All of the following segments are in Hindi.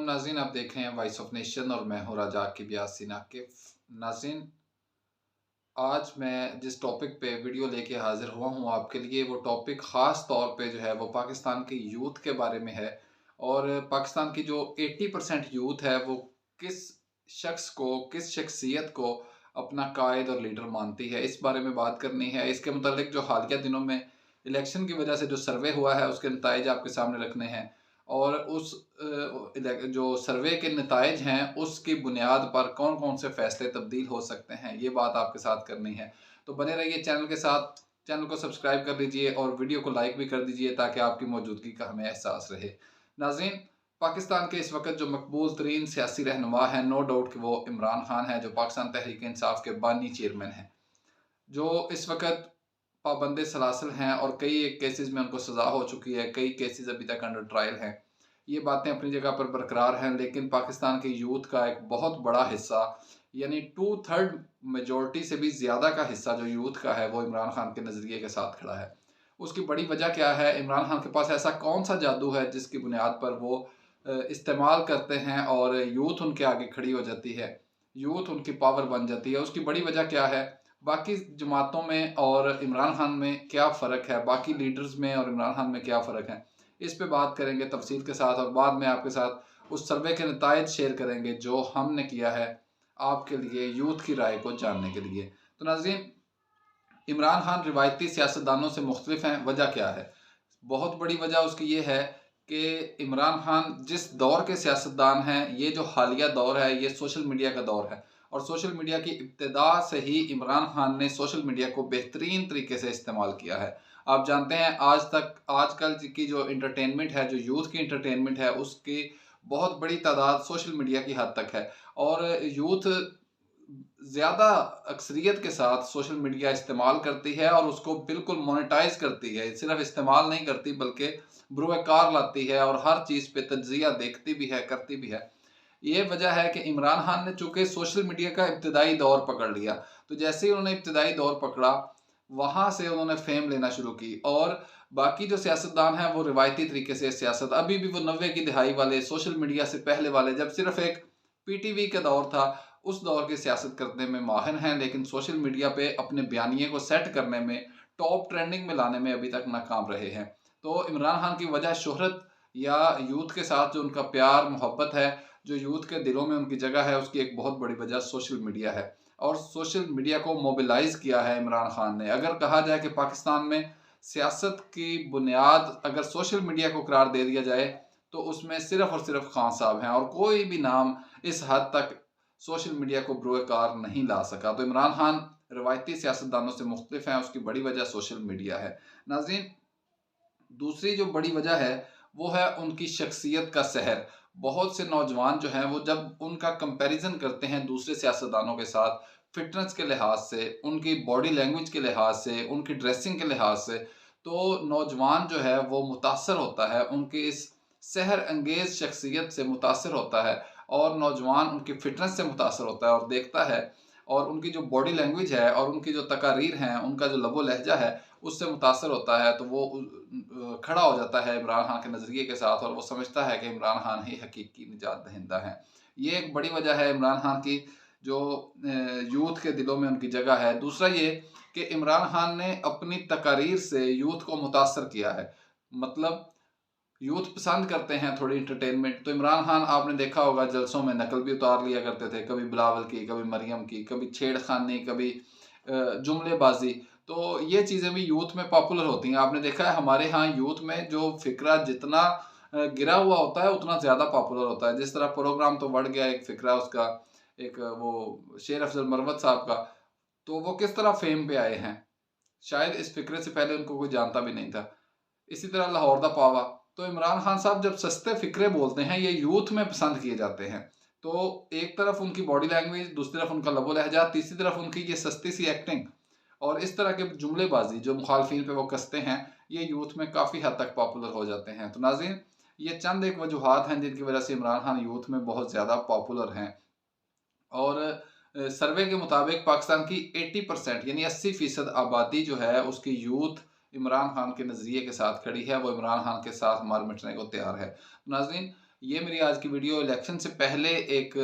नाज़रीन, आप देख रहे हैं वॉइस ऑफ नेशन और मैं हूँ राजा आकिब यासीन आकिफ। नाज़रीन, आज मैं जिस टॉपिक पे वीडियो लेके हाज़िर हुआ हूँ आपके लिए, वो टॉपिक ख़ास तौर पे जो है वो पाकिस्तान के यूथ के बारे में है। और पाकिस्तान की जो 80% यूथ है वो किस शख्स को, किस शख्सियत को अपना कायद और लीडर मानती है, इस बारे में बात करनी है। इसके मुतालिक जो हालिया दिनों में इलेक्शन की वजह से जो सर्वे हुआ है उसके नताइज आपके सामने रखने हैं। और उस जो सर्वे के नताइज हैं उसकी बुनियाद पर कौन कौन से फैसले तब्दील हो सकते हैं, ये बात आपके साथ करनी है। तो बने रहिए चैनल के साथ। चैनल को सब्सक्राइब कर लीजिए और वीडियो को लाइक भी कर दीजिए ताकि आपकी मौजूदगी का हमें एहसास रहे। नाज़रीन, पाकिस्तान के इस वक्त जो मकबूल तरीन सियासी रहनुमा है, नो डाउट कि वो इमरान खान है, जो पाकिस्तान तहरीक इंसाफ के बानी चेयरमैन हैं, जो इस वक्त पाबंद सलासल हैं और कई एक केसेस में उनको सज़ा हो चुकी है, कई केसेस अभी तक अंडर ट्रायल हैं। ये बातें अपनी जगह पर बरकरार हैं, लेकिन पाकिस्तान के यूथ का एक बहुत बड़ा हिस्सा, यानी 2/3 मेजॉरिटी से भी ज़्यादा का हिस्सा जो यूथ का है वो इमरान खान के नज़रिए के साथ खड़ा है। उसकी बड़ी वजह क्या है? इमरान खान के पास ऐसा कौन सा जादू है जिसकी बुनियाद पर वो इस्तेमाल करते हैं और यूथ उनके आगे खड़ी हो जाती है, यूथ उनकी पावर बन जाती है। उसकी बड़ी वजह क्या है? बाकी जमातों में और इमरान खान में क्या फ़र्क है, बाकी लीडर्स में और इमरान खान में क्या फ़र्क है, इस पे बात करेंगे तफसील के साथ। और बाद में आपके साथ उस सर्वे के नतायज शेयर करेंगे जो हमने किया है आपके लिए, यूथ की राय को जानने के लिए। तो नाज़रीन, इमरान खान रिवायती सियासतदानों से मुख्तलिफ हैं। वजह क्या है? बहुत बड़ी वजह उसकी ये है कि इमरान खान जिस दौर के सियासतदान हैं, ये जो हालिया दौर है ये सोशल मीडिया का दौर है। और सोशल मीडिया की इब्तिदा से ही इमरान खान ने सोशल मीडिया को बेहतरीन तरीके से इस्तेमाल किया है। आप जानते हैं आजकल की जो इंटरटेनमेंट है, जो यूथ की इंटरटेनमेंट है, उसकी बहुत बड़ी तादाद सोशल मीडिया की हद तक है। और यूथ ज़्यादा अक्सरियत के साथ सोशल मीडिया इस्तेमाल करती है और उसको बिल्कुल मोनेटाइज़ करती है। सिर्फ़ इस्तेमाल नहीं करती बल्कि बरूए कार लाती है और हर चीज़ पे तज्ज़िया देखती भी है, करती भी है। ये वजह है कि इमरान खान ने चूँकि सोशल मीडिया का इब्तिदाई दौर पकड़ लिया, तो जैसे ही उन्होंने इब्तिदाई दौर पकड़ा, वहाँ से उन्होंने फ़ेम लेना शुरू की। और बाकी जो सियासतदान हैं वो रिवायती तरीके से सियासत, अभी भी वो 90 की दहाई वाले, सोशल मीडिया से पहले वाले, जब सिर्फ़ एक पीटीवी का दौर था, उस दौर की सियासत करने में माहिर हैं, लेकिन सोशल मीडिया पे अपने बयानिए को सेट करने में, टॉप ट्रेंडिंग में लाने में अभी तक नाकाम रहे हैं। तो इमरान खान की वजह शोहरत या यूथ के साथ जो उनका प्यार मोहब्बत है, जो यूथ के दिलों में उनकी जगह है, उसकी एक बहुत बड़ी वजह सोशल मीडिया है। और सोशल मीडिया को मोबिलाइज़ किया है इमरान खान ने। अगर कहा जाए कि पाकिस्तान में सियासत की बुनियाद अगर सोशल मीडिया को करार दे दिया जाए, तो उसमें सिर्फ़ और सिर्फ़ खान साहब हैं और कोई भी नाम इस हद तक सोशल मीडिया को बरूए कार नहीं ला सका। तो इमरान खान रवायती सियासतदानों से मुख्तलिफ हैं, उसकी बड़ी वजह सोशल मीडिया है। नाज़रीन, दूसरी जो बड़ी वजह है वो है उनकी शख्सियत का सहर। बहुत से नौजवान जो हैं वो जब उनका कंपैरिजन करते हैं दूसरे सियासतदानों के साथ, फिटनेस के लिहाज से, उनकी बॉडी लैंग्वेज के लिहाज से, उनकी ड्रेसिंग के लिहाज से, तो नौजवान जो है वो मुतासर होता है, उनकी इस सहर अंगेज शख्सियत से मुतासर होता है। और नौजवान उनकी फिटनेस से मुतासर होता है और देखता है, और उनकी जो बॉडी लैंग्वेज है और उनकी जो तकारीर हैं, उनका जो लबो लहजा है, उससे मुतासर होता है। तो वो खड़ा हो जाता है इमरान खान के नज़रिए के साथ और वो समझता है कि इमरान खान ही हकीकी निजात दहिंदा हैं। ये एक बड़ी वजह है इमरान खान की, जो यूथ के दिलों में उनकी जगह है। दूसरा ये कि इमरान खान ने अपनी तकारीर से यूथ को मुतासर किया है। मतलब यूथ पसंद करते हैं थोड़ी इंटरटेनमेंट, तो इमरान खान आपने देखा होगा जलसों में नकल भी उतार लिया करते थे, कभी बिलावल की, कभी मरियम की, कभी छेड़खानी, कभी जुमलेबाजी। तो ये चीज़ें भी यूथ में पॉपुलर होती हैं। आपने देखा है हमारे यहाँ यूथ में जो फ़िक्रा जितना गिरा हुआ होता है उतना ज़्यादा पॉपुलर होता है। जिस तरह प्रोग्राम तो बढ़ गया एक फ़िक्रा उसका, एक वो शेर अफ़ज़ल मरवत साहब का, तो वो किस तरह फ़ेम पे आए हैं। शायद इस फ़िक्रे से पहले उनको कोई जानता भी नहीं था। इसी तरह लाहौर दा पावा। तो इमरान खान साहब जब सस्ते फ़िक्रे बोलते हैं, ये यूथ में पसंद किए जाते हैं। तो एक तरफ उनकी बॉडी लैंग्वेज, दूसरी तरफ उनका लबो लहजा, तीसरी तरफ उनकी ये सस्ती सी एक्टिंग और इस तरह के जुमलेबाज़ी जो मुखालफिन पे वो कसते हैं, ये यूथ में काफ़ी हद तक पॉपुलर हो जाते हैं। तो नाज़रीन, ये चंद एक वजूहात हैं जिनकी वजह से इमरान खान यूथ में बहुत ज़्यादा पॉपुलर हैं। और सर्वे के मुताबिक पाकिस्तान की 80% यानी 80% आबादी जो है उसकी यूथ इमरान खान के नज़रिए के साथ खड़ी है, वो इमरान खान के साथ मर मिटने को तैयार है। नाज़रीन, ये मेरी आज की वीडियो इलेक्शन से पहले एक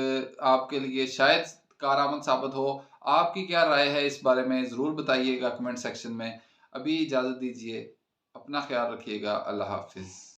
आपके लिए शायद कारआमद साबित हो। आपकी क्या राय है इस बारे में ज़रूर बताइएगा कमेंट सेक्शन में। अभी इजाज़त दीजिए, अपना ख्याल रखिएगा। अल्लाह हाफ़िज़।